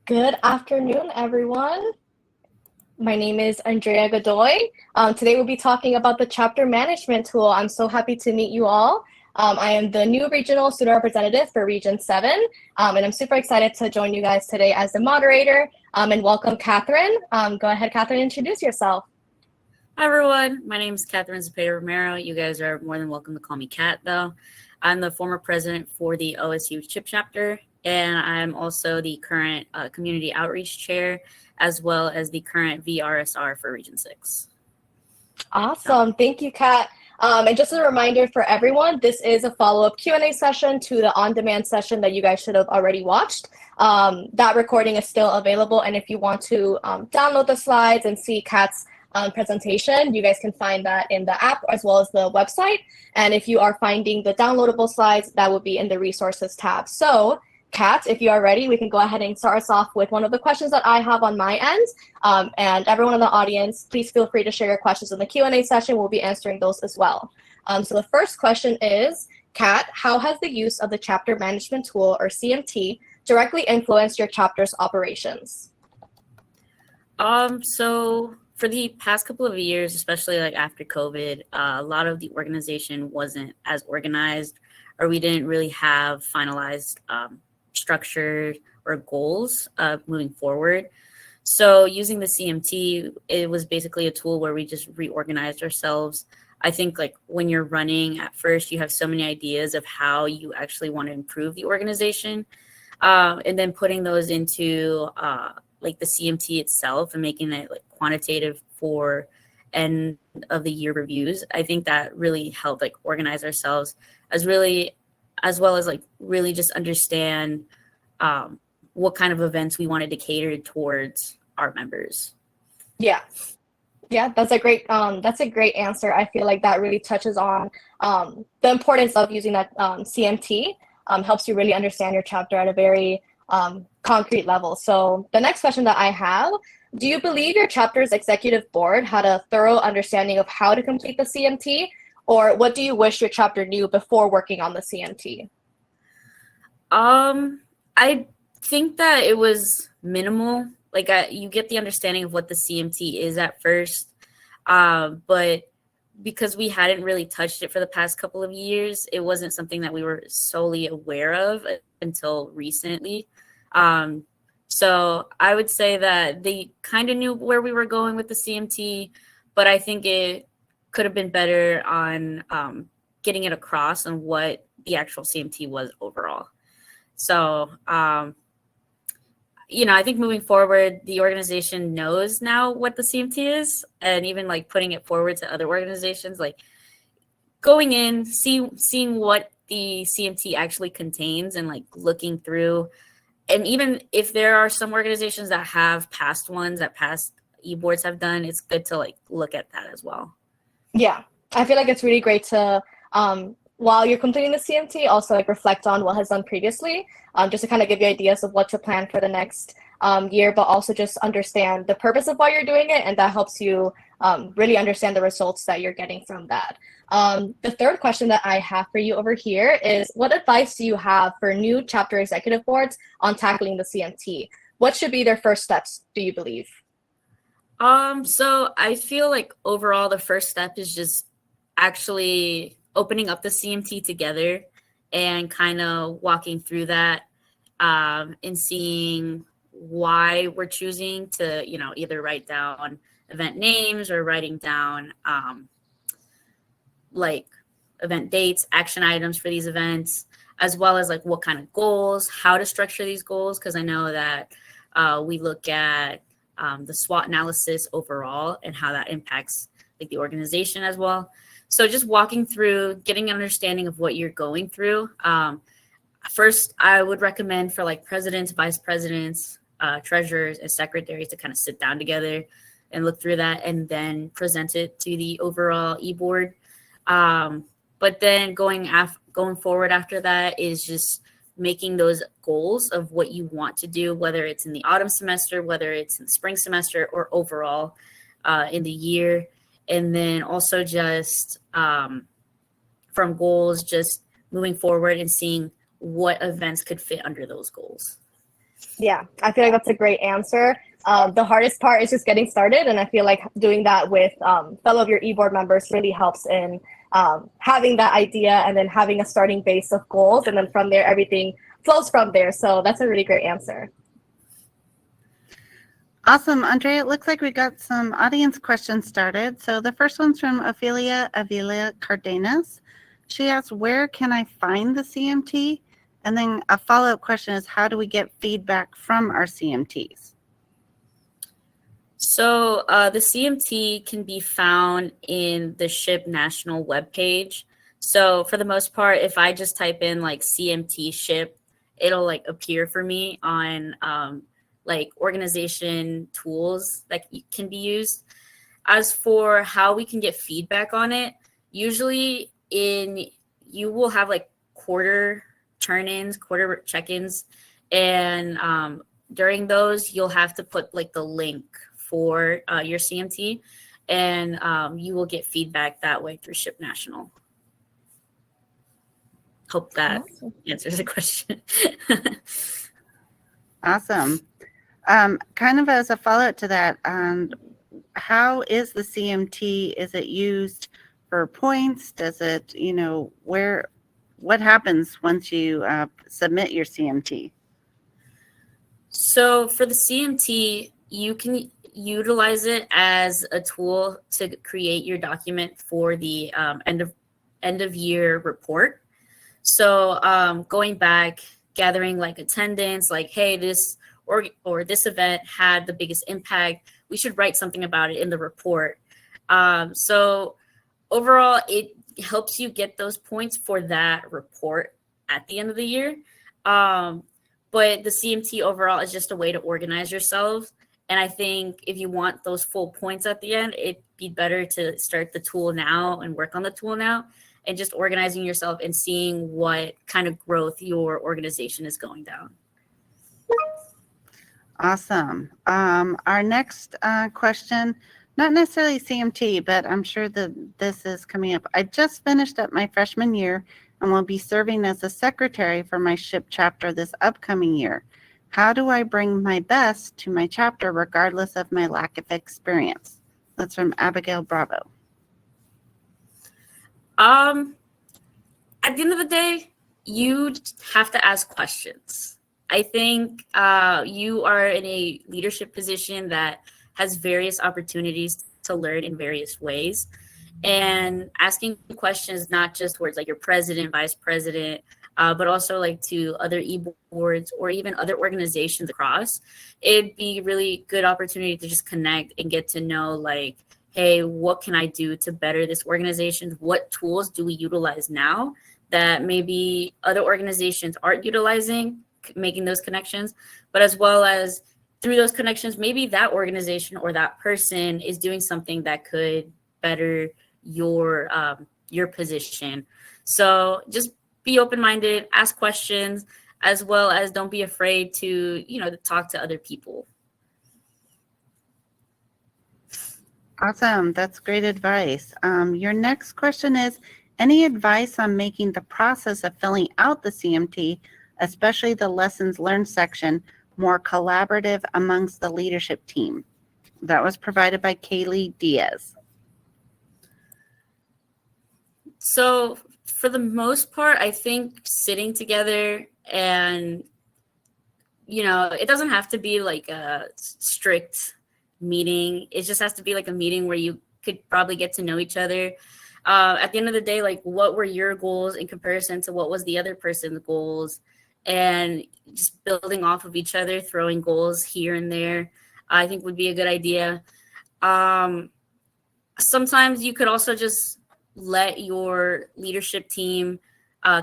Good afternoon, everyone. My name is Andrea Godoy. Today we'll be talking about the chapter management tool. I'm so happy to meet you all. I am the new regional student representative for Region 7, and I'm super excited to join you guys today as the moderator and welcome Catherine. Go ahead, Catherine, introduce yourself. Hi, everyone. My name is Catherine Zepeda Romero. You guys are more than welcome to call me Cat, though. I'm the former president for the OSU CHIP chapter, and I'm also the current community outreach chair, as well as the current VRSR for Region 6. Awesome. Thank you, Kat. And just as a reminder for everyone, this is a follow-up Q&A session to the on-demand session that you guys should have already watched. That recording is still available, and if you want to download the slides and see Kat's presentation, you guys can find that in the app as well as the website. And if you are finding the downloadable slides, that will be in the resources tab. So Kat, if you are ready, we can go ahead and start us off with one of the questions that I have on my end. And everyone in the audience, please feel free to share your questions in the Q&A session. We'll be answering those as well. So the first question is, Kat, how has the use of the chapter management tool, or CMT, directly influenced your chapter's operations? So for the past couple of years, especially like after COVID, a lot of the organization wasn't as organized, or we didn't really have finalized structure or goals moving forward. So using the CMT, it was basically a tool where we just reorganized ourselves. I think like when you're running at first, you have so many ideas of how you actually want to improve the organization. And then putting those into like the CMT itself and making it like quantitative for end of the year reviews. I think that really helped like organize ourselves as well as like really just understand what kind of events we wanted to cater towards our members. Yeah, that's a great answer. I feel like that really touches on the importance of using that CMT. Helps you really understand your chapter at a very concrete level. So the next question that I have, do you believe your chapter's executive board had a thorough understanding of how to complete the CMT, or what do you wish your chapter knew before working on the CMT? I think that it was minimal. Like you get the understanding of what the CMT is at first, but because we hadn't really touched it for the past couple of years, it wasn't something that we were solely aware of until recently. So I would say that they kind of knew where we were going with the CMT, but I think it could have been better on getting it across on what the actual CMT was overall. So, I think moving forward, the organization knows now what the CMT is, and even like putting it forward to other organizations, like going in, seeing what the CMT actually contains and like looking through. And even if there are some organizations that have past ones that past e-boards have done, it's good to like look at that as well. Yeah, I feel like it's really great to, while you're completing the CMT, also like reflect on what has done previously, just to kind of give you ideas of what to plan for the next year, but also just understand the purpose of why you're doing it, and that helps you really understand the results that you're getting from that. The third question that I have for you over here is, what advice do you have for new chapter executive boards on tackling the CMT? What should be their first steps, do you believe? So I feel like overall the first step is just actually opening up the CMT together and kind of walking through that and seeing why we're choosing to, either write down event names or writing down like event dates, action items for these events, as well as like what kind of goals, how to structure these goals. Because I know that we look at the SWOT analysis overall and how that impacts like the organization as well. So just walking through, getting an understanding of what you're going through. First, I would recommend for like presidents, vice presidents, treasurers, and secretaries to kind of sit down together and look through that and then present it to the overall e-board. But then going forward after that is just making those goals of what you want to do, whether it's in the autumn semester, whether it's in the spring semester, or overall in the year. And then also just from goals, just moving forward and seeing what events could fit under those goals. Yeah, I feel like that's a great answer. The hardest part is just getting started, and I feel like doing that with fellow of your e-board members really helps in having that idea and then having a starting base of goals, and then from there everything flows from there. So that's a really great answer. Awesome, Andrea. It looks like we got some audience questions started. So the first one's from Ophelia Avila Cardenas. She asks, where can I find the CMT? And then a follow-up question is, how do we get feedback from our CMTs? So the CMT can be found in the SHIP National webpage. So for the most part, if I just type in like CMT SHIP, it'll like appear for me on like organization tools that can be used. As for how we can get feedback on it, usually you will have like quarter turn-ins, quarter check-ins, and during those you'll have to put like the link for your CMT, and you will get feedback that way through SHIP National. Hope that answers the question. Awesome. Kind of as a follow-up to that, how is the CMT? Is it used for points? Does it, what happens once you submit your CMT? So for the CMT, you can utilize it as a tool to create your document for the end of year report. So going back, gathering like attendance, like, hey, this or this event had the biggest impact. We should write something about it in the report. So overall, it helps you get those points for that report at the end of the year. But the CMT overall is just a way to organize yourself. And I think if you want those full points at the end, it'd be better to start the tool now and work on the tool now and just organizing yourself and seeing what kind of growth your organization is going down. Awesome. Our next question, not necessarily CMT, but I'm sure that this is coming up. I just finished up my freshman year and will be serving as a secretary for my SHIP chapter this upcoming year. How do I bring my best to my chapter regardless of my lack of experience? That's from Abigail Bravo. At the end of the day, you have to ask questions. I think you are in a leadership position that has various opportunities to learn in various ways. And asking questions, not just towards like your president, vice president, but also like to other e-boards or even other organizations across, it'd be a really good opportunity to just connect and get to know like, hey, what can I do to better this organization? What tools do we utilize now that maybe other organizations aren't utilizing, making those connections, but as well as through those connections, maybe that organization or that person is doing something that could better your position. So just be open-minded, ask questions, as well as don't be afraid to, to talk to other people. Awesome. That's great advice. Your next question is, any advice on making the process of filling out the CMT, especially the lessons learned section, more collaborative amongst the leadership team? That was provided by Kaylee Diaz. So for the most part, I think sitting together and, it doesn't have to be like a strict meeting. It just has to be like a meeting where you could probably get to know each other. At the end of the day, like, what were your goals in comparison to what was the other person's goals? And just building off of each other, throwing goals here and there, I think would be a good idea. Sometimes you could also just let your leadership team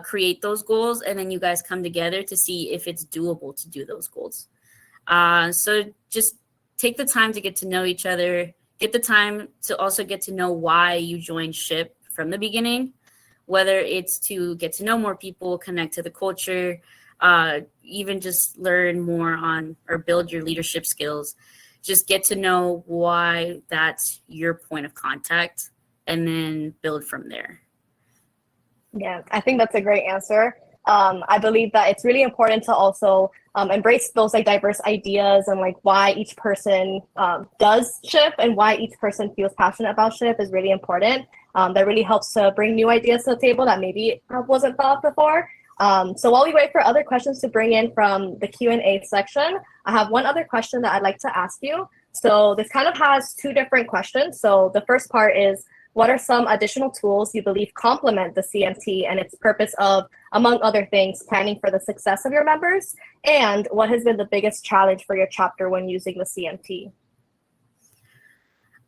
create those goals, and then you guys come together to see if it's doable to do those goals. So just take the time to get to know each other, get the time to also get to know why you joined SHIP from the beginning, whether it's to get to know more people, connect to the culture, even just learn more on or build your leadership skills. Just get to know why that's your point of contact and then build from there. Yeah, I think that's a great answer. I believe that it's really important to also embrace those like diverse ideas and like why each person does SHIP and why each person feels passionate about SHIP is really important. That really helps to bring new ideas to the table that maybe wasn't thought of before. So while we wait for other questions to bring in from the Q&A section, I have one other question that I'd like to ask you. So this kind of has two different questions. So the first part is, what are some additional tools you believe complement the CMT and its purpose of, among other things, planning for the success of your members? And what has been the biggest challenge for your chapter when using the CMT?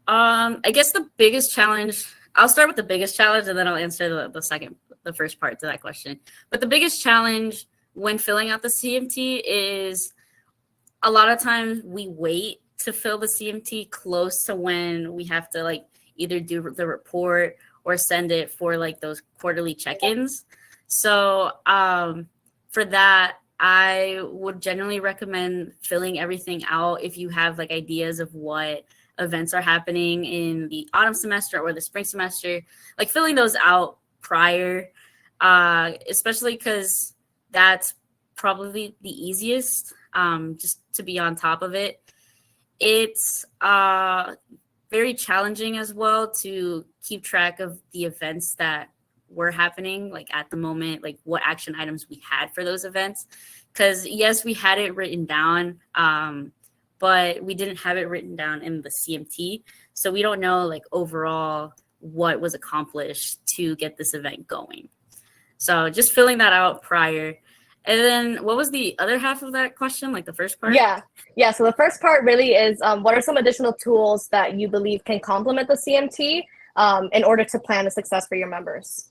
I guess the biggest challenge, I'll start with the biggest challenge and then I'll answer the first part to that question. But the biggest challenge when filling out the CMT is a lot of times we wait to fill the CMT close to when we have to like either do the report or send it for like those quarterly check-ins. So for that, I would generally recommend filling everything out if you have like ideas of what events are happening in the autumn semester or the spring semester, like filling those out prior, especially because that's probably the easiest, just to be on top of it. It's very challenging as well to keep track of the events that were happening like at the moment, like what action items we had for those events. Because yes, we had it written down, but we didn't have it written down in the CMT. So we don't know like overall what was accomplished to get this event going. So just filling that out prior. And then what was the other half of that question, like the first part? Yeah. So the first part really is, what are some additional tools that you believe can complement the CMT in order to plan a success for your members?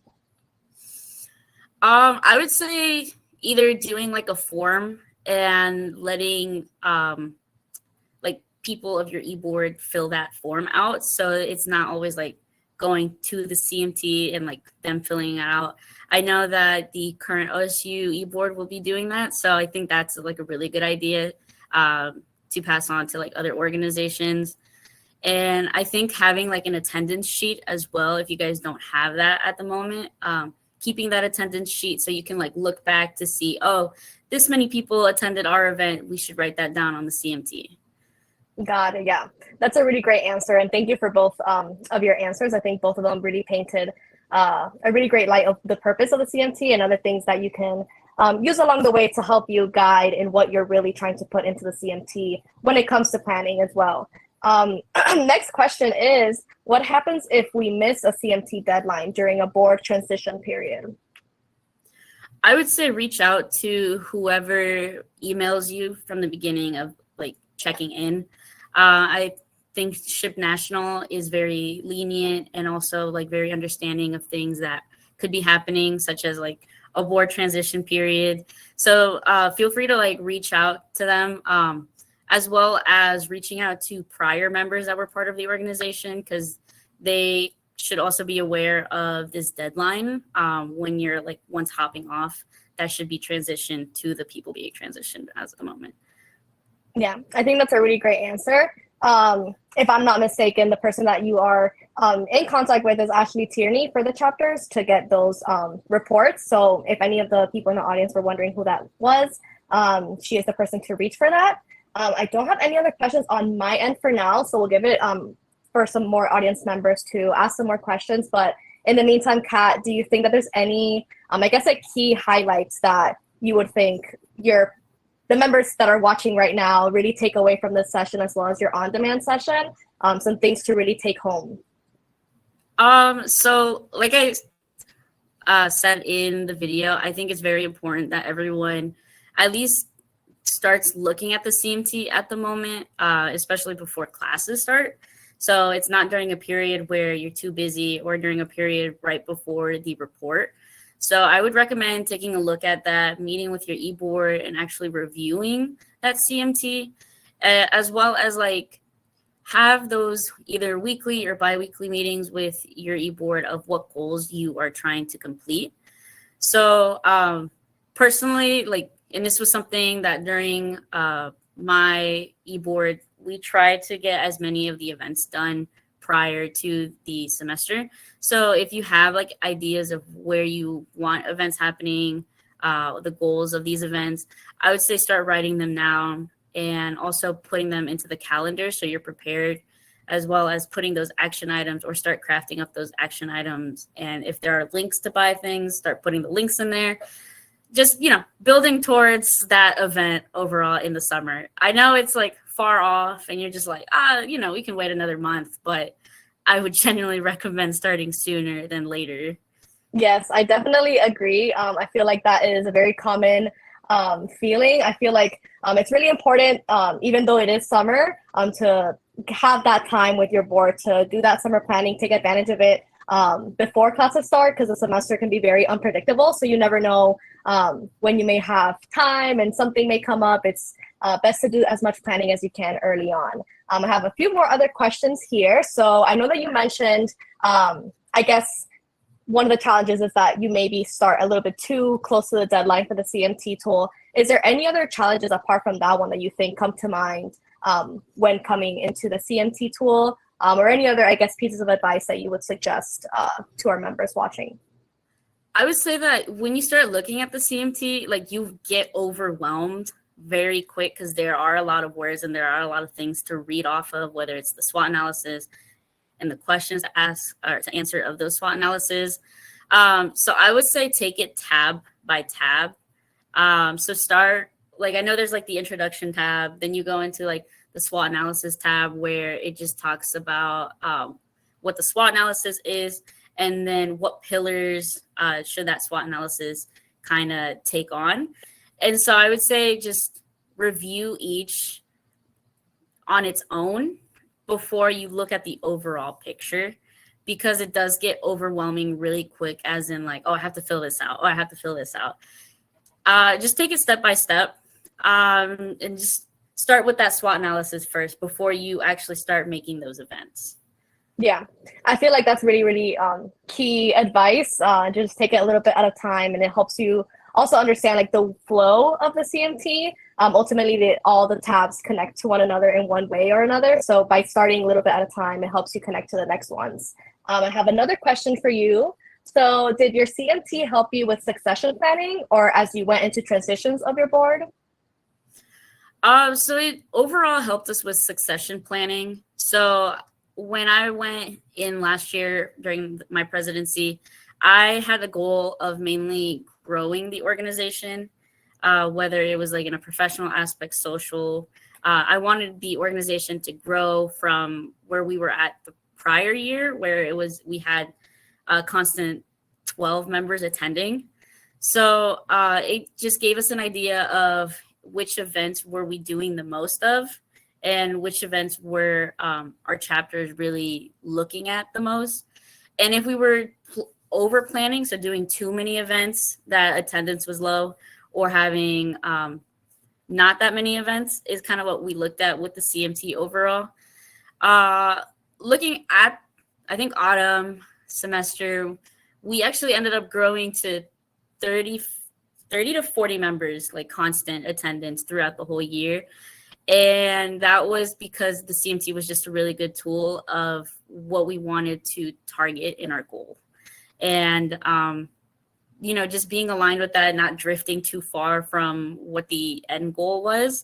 I would say either doing like a form and letting like people of your e-board fill that form out. So it's not always like going to the CMT and like them filling it out. I know that the current OSU e-board will be doing that. So I think that's like a really good idea to pass on to like other organizations. And I think having like an attendance sheet as well, if you guys don't have that at the moment, keeping that attendance sheet so you can like look back to see, oh, this many people attended our event. We should write that down on the CMT. Got it. Yeah, that's a really great answer. And thank you for both of your answers. I think both of them really painted a really great light of the purpose of the CMT and other things that you can use along the way to help you guide in what you're really trying to put into the CMT when it comes to planning as well. Next question is, what happens if we miss a CMT deadline during a board transition period? I would say reach out to whoever emails you from the beginning of like checking in. I think SHIP National is very lenient and also like very understanding of things that could be happening, such as like a board transition period. So feel free to like reach out to them, as well as reaching out to prior members that were part of the organization, because they should also be aware of this deadline when you're like once hopping off. That should be transitioned to the people being transitioned as the moment. Yeah, I think that's a really great answer. If I'm not mistaken, the person that you are in contact with is Ashley Tierney for the chapters to get those reports. So if any of the people in the audience were wondering who that was, she is the person to reach for that. I don't have any other questions on my end for now, so we'll give it for some more audience members to ask some more questions. But in the meantime, Kat, do you think that there's any, I guess, like key highlights that you would think the members that are watching right now really take away from this session, as well as your on-demand session, some things to really take home? So like I said in the video, I think it's very important that everyone at least starts looking at the CMT at the moment, especially before classes start. So it's not during a period where you're too busy or during a period right before the report. So I would recommend taking a look at that, meeting with your e-board and actually reviewing that CMT, as well as like have those either weekly or bi-weekly meetings with your e-board of what goals you are trying to complete. So personally, like, and this was something that during my e-board, we tried to get as many of the events done prior to the semester. So if you have like ideas of where you want events happening, the goals of these events, I would say start writing them down and also putting them into the calendar so you're prepared, as well as putting those action items or start crafting up those action items. And if there are links to buy things, start putting the links in there. Just, building towards that event overall in the summer. I know it's like far off and you're just like, we can wait another month, but I would genuinely recommend starting sooner than later. Yes, I definitely agree. I feel like that is a very common feeling. I feel like it's really important, even though it is summer, to have that time with your board to do that summer planning, take advantage of it before classes start, because the semester can be very unpredictable. So you never know when you may have time and something may come up. It's best to do as much planning as you can early on. I have a few more other questions here. So I know that you mentioned, I guess, one of the challenges is that you maybe start a little bit too close to the deadline for the CMT tool. Is there any other challenges apart from that one that you think come to mind when coming into the CMT tool, or any other, I guess, pieces of advice that you would suggest to our members watching? I would say that when you start looking at the CMT, like, you get overwhelmed very quick because there are a lot of words and there are a lot of things to read off of, whether it's the SWOT analysis and the questions to ask or to answer of those SWOT analysis. So I would say take it tab by tab. So start, like, I know there's like the introduction tab, then you go into like the SWOT analysis tab where it just talks about what the SWOT analysis is, and then what pillars should that SWOT analysis kind of take on. And so I would say just review each on its own before you look at the overall picture, because it does get overwhelming really quick, as in like, oh, I have to fill this out. Oh, I have to fill this out. Just take it step by step, and just start with that SWOT analysis first before you actually start making those events. Yeah, I feel like that's really, really key advice. Just take it a little bit at a time, and it helps you also understand like the flow of the CMT. Ultimately, all the tabs connect to one another in one way or another. So by starting a little bit at a time, it helps you connect to the next ones. I have another question for you. So did your CMT help you with succession planning, or as you went into transitions of your board? So it overall helped us with succession planning. So when I went in last year during my presidency, I had a goal of mainly growing the organization, whether it was like in a professional aspect, social. I wanted the organization to grow from where we were at the prior year, where we had a constant 12 members attending. So it just gave us an idea of which events were we doing the most of, and which events were our chapters really looking at the most. And if we were over planning, so doing too many events that attendance was low, or having not that many events, is kind of what we looked at with the CMT overall. Looking at, I think, autumn semester, we actually ended up growing to 30 to 40 members, like constant attendance throughout the whole year. And that was because the CMT was just a really good tool of what we wanted to target in our goal. And, just being aligned with that, not drifting too far from what the end goal was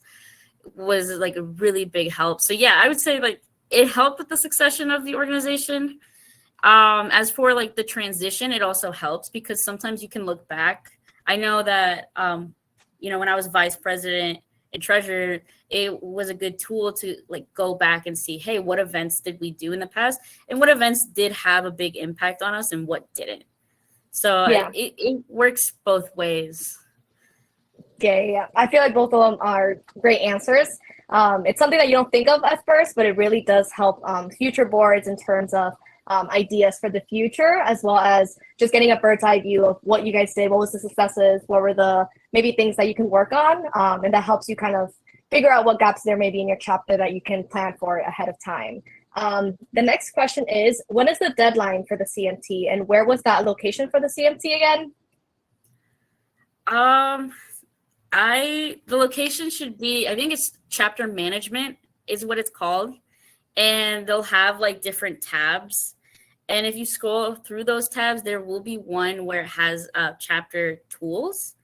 like a really big help. So yeah, I would say like it helped with the succession of the organization. As for like the transition, it also helps because sometimes you can look back. I know that, when I was vice president and treasurer, it was a good tool to like go back and see, hey, what events did we do in the past, and what events did have a big impact on us and what didn't. So yeah, it works both ways. Yeah. I feel like both of them are great answers. It's something that you don't think of at first, but it really does help future boards in terms of ideas for the future, as well as just getting a bird's eye view of what you guys did, what was the successes, what were the maybe things that you can work on, and that helps you kind of figure out what gaps there may be in your chapter that you can plan for ahead of time. The next question is, when is the deadline for the CMT, and where was that location for the CMT again? The location should be, I think it's chapter management is what it's called. And they'll have like different tabs. And if you scroll through those tabs, there will be one where it has chapter tools.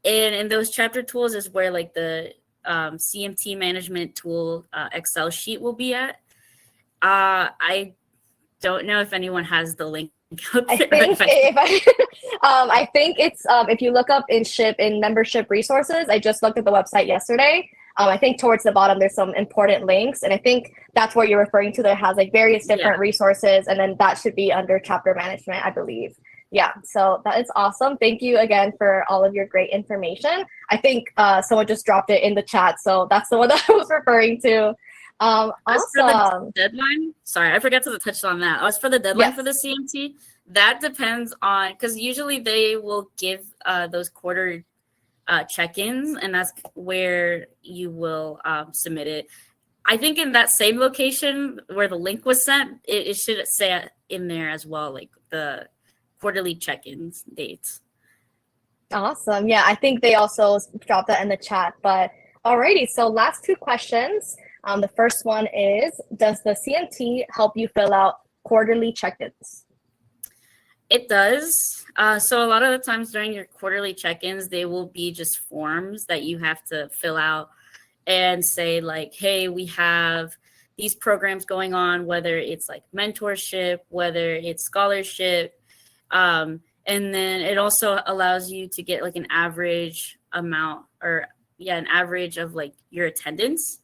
And in those chapter tools is where like the CMT management tool Excel sheet will be at. I don't know if anyone has the link out I there. think I think it's if you look up in SHIP in membership resources. I just looked at the website yesterday. I think towards the bottom there's some important links, and I think that's what you're referring to. That has like various different resources, and then that should be under chapter management, I believe. Yeah, so that is awesome. Thank you again for all of your great information. I think someone just dropped it in the chat, so that's the one that I was referring to. As for Awesome. the deadline, sorry, I forgot to touch on that. As for the deadline for the CMT, that depends on, because usually they will give those quarter check-ins, and that's where you will submit it. I think in that same location where the link was sent, it should say in there as well, like the quarterly check-ins dates. Awesome. Yeah, I think they also dropped that in the chat. But alrighty, so last two questions. The first one is, does the CMT help you fill out quarterly check-ins? It does. So a lot of the times during your quarterly check-ins, they will be just forms that you have to fill out and say like, hey, we have these programs going on, whether it's like mentorship, whether it's scholarship. And then it also allows you to get like an average amount an average of like your attendance.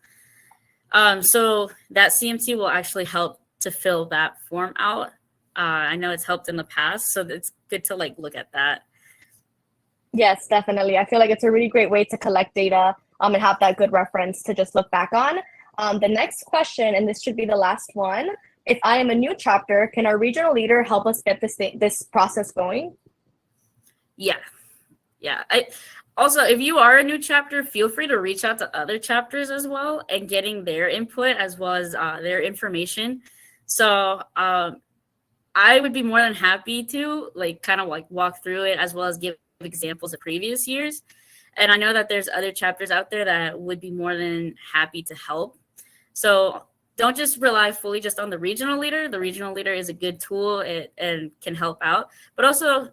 So that CMT will actually help to fill that form out. I know it's helped in the past, so it's good to like look at that. Yes, definitely. I feel like it's a really great way to collect data and have that good reference to just look back on. The next question, and this should be the last one. If I am a new chapter, can our regional leader help us get this process going? Yeah. Also, if you are a new chapter, feel free to reach out to other chapters as well and getting their input as well as their information. So I would be more than happy to like kind of like walk through it as well as give examples of previous years. And I know that there's other chapters out there that would be more than happy to help. So don't just rely fully just on the regional leader. The regional leader is a good tool and can help out, but also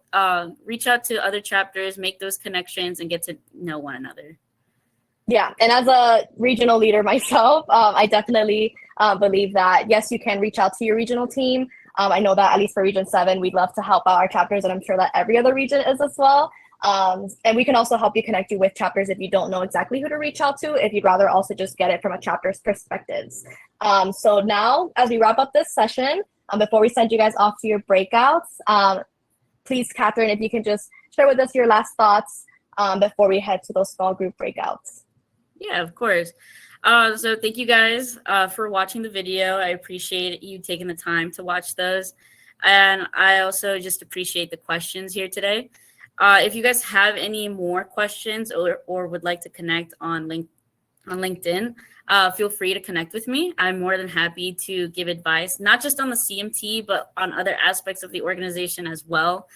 reach out to other chapters, make those connections, and get to know one another. Yeah, and as a regional leader myself, I definitely believe that, yes, you can reach out to your regional team. I know that at least for Region 7, we'd love to help out our chapters, and I'm sure that every other region is as well. And we can also help you connect you with chapters if you don't know exactly who to reach out to, if you'd rather also just get it from a chapter's perspectives. So now, as we wrap up this session, before we send you guys off to your breakouts, please, Catherine, if you can just share with us your last thoughts before we head to those small group breakouts. Yeah, of course. So thank you guys for watching the video. I appreciate you taking the time to watch those. And I also just appreciate the questions here today. If you guys have any more questions or would like to connect on LinkedIn, feel free to connect with me. I'm more than happy to give advice, not just on the CMT, but on other aspects of the organization as well.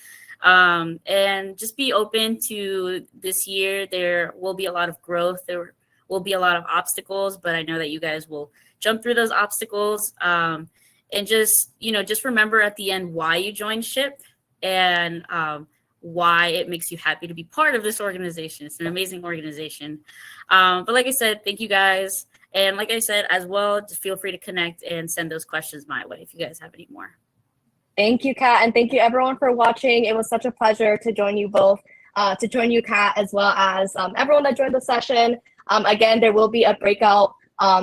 And just be open to this year. There will be a lot of growth. There will be a lot of obstacles, but I know that you guys will jump through those obstacles. And just remember at the end why you joined SHIP and why it makes you happy to be part of this organization. It's an amazing organization. But like I said, thank you guys. And like I said, as well, just feel free to connect and send those questions my way if you guys have any more. Thank you, Kat, and thank you everyone for watching. It was such a pleasure to join you both, to join you, Kat, as well as everyone that joined the session. Again, there will be a breakout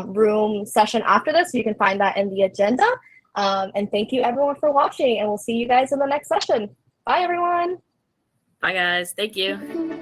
room session after this, so you can find that in the agenda. And thank you everyone for watching, and we'll see you guys in the next session. Bye, everyone. Bye, guys. Thank you.